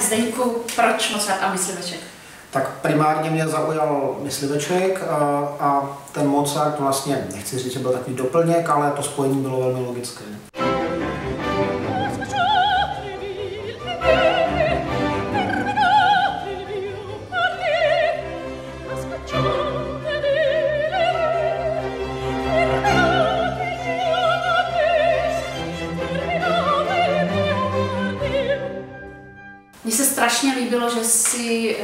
Zdeňku, proč Mozart a Mysliveček? Tak primárně mě zaujal Mysliveček a ten Mozart vlastně, nechci říct, že byl takový doplněk, ale to spojení bylo velmi logické. Mně se strašně líbilo, že si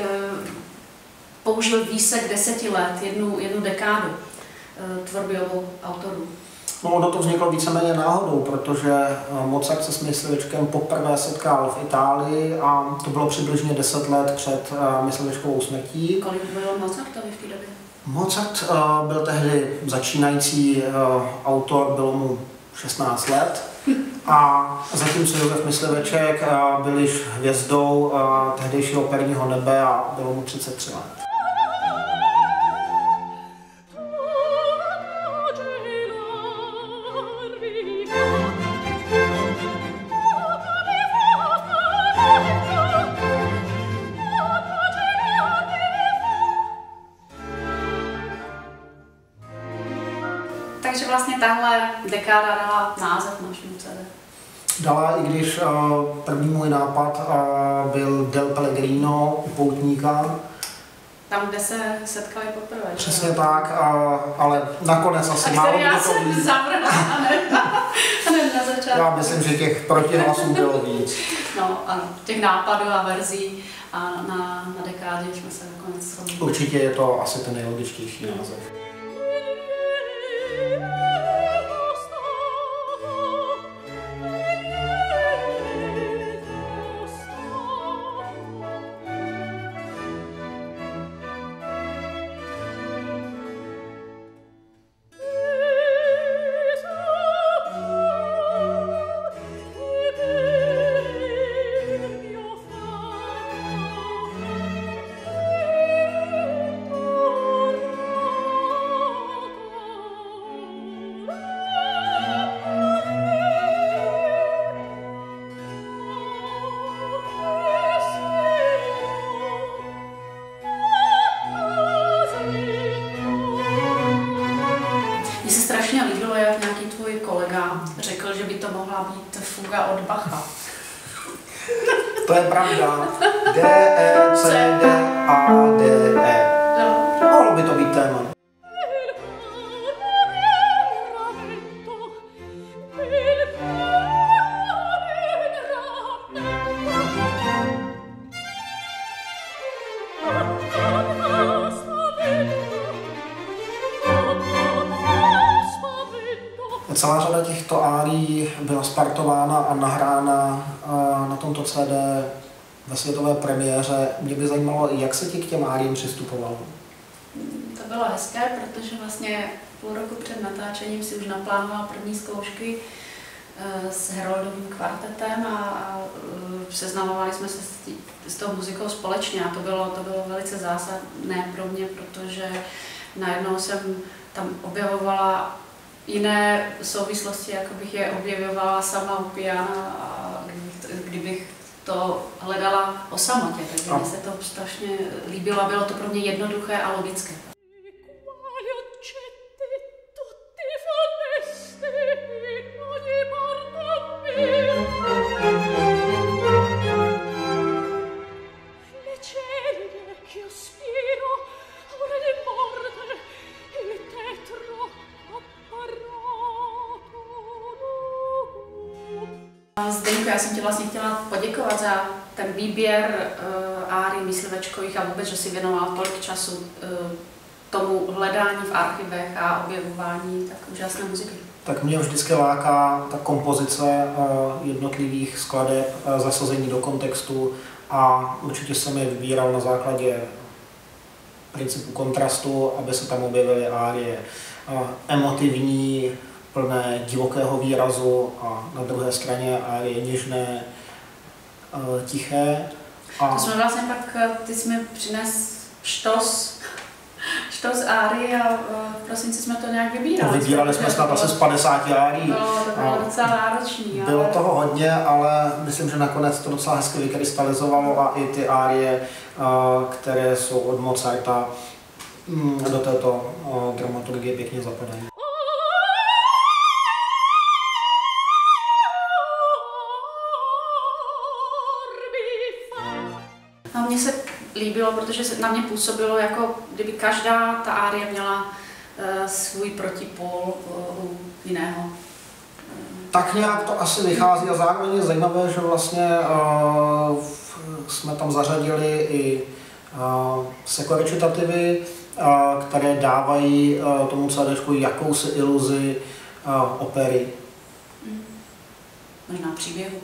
použil výsek 10 let, jednu dekádu tvorby obou autorů. No, ono to vzniklo víceméně náhodou, protože Mozart se s Myslivečkem poprvé setkal v Itálii a to bylo přibližně 10 let před Myslivečkovou smrtí. Kolik bylo Mozartovi v té době? Mozart byl tehdy začínající autor, bylo mu 16 let. A zatímco Josef Mysliveček byl již hvězdou tehdejšího operního nebe a bylo mu 33 let. Takže vlastně tahle dekáda dala název našemu CD. Dala, i když první můj nápad byl Del Pellegrino u Poutníka. Tam, kde se setkali poprvé. Přesně tak, ale nakonec asi málo kdo to ví. Já jsem zavrhla hned na začátku. Já myslím, že těch protihlasů bylo víc. No ano, těch nápadů a verzí a na dekádě jsme se nakonec shodli. Určitě je to asi ten nejlogičtější název. Strašně líbilo, jak nějaký tvůj kolega řekl, že by to mohla být fuga od Bacha. To je pravda. D, E, C, D, A, D, E. Mohlo by to být téma. Celá řada těchto árií byla spartována a nahrána na tomto CD ve světové premiéře. Mě by zajímalo, jak se ti k těm áriím přistupovalo? To bylo hezké, protože vlastně půl roku před natáčením si už naplánovala první zkoušky s Heroldovým kvartetem a seznamovali jsme se s tou muzikou společně a to bylo velice zásadné pro mě, protože najednou jsem tam objevovala jiné souvislosti, jako bych je objevovala sama u piana a kdybych to hledala o samotě, takže mi se to strašně líbilo a bylo to pro mě jednoduché a logické. Zdeňku, já jsem ti vlastně chtěla poděkovat za ten výběr árií Myslivečkových a vůbec, že si věnoval tolik času tomu hledání v archivech a objevování tak úžasné muziky. Tak mě vždycky láká ta kompozice jednotlivých skladeb, zasazení do kontextu a určitě jsem je vybíral na základě principu kontrastu, aby se tam objevily árie emotivní, plné divokého výrazu a na druhé straně árie něžné, tiché. To jsme vlastně pak, ty jsi mi přines štos Štos áry a v prosinci jsme to nějak vybírali. Vybírali jsme snad asi z 50 árií. To bylo docela náročný. Bylo toho hodně, ale myslím, že nakonec to docela hezky vykrystalizovalo a i ty árie, které jsou od Mozarta, do této dramaturgie pěkně zapadají. A mně se líbilo, protože na mě působilo, jako kdyby každá ta árie měla svůj protipól u jiného. Tak nějak to asi vychází a zároveň je zajímavé, že vlastně jsme tam zařadili i sekorecitativy, které dávají tomu CDčku jakousi iluzi opery. Možná příběhu.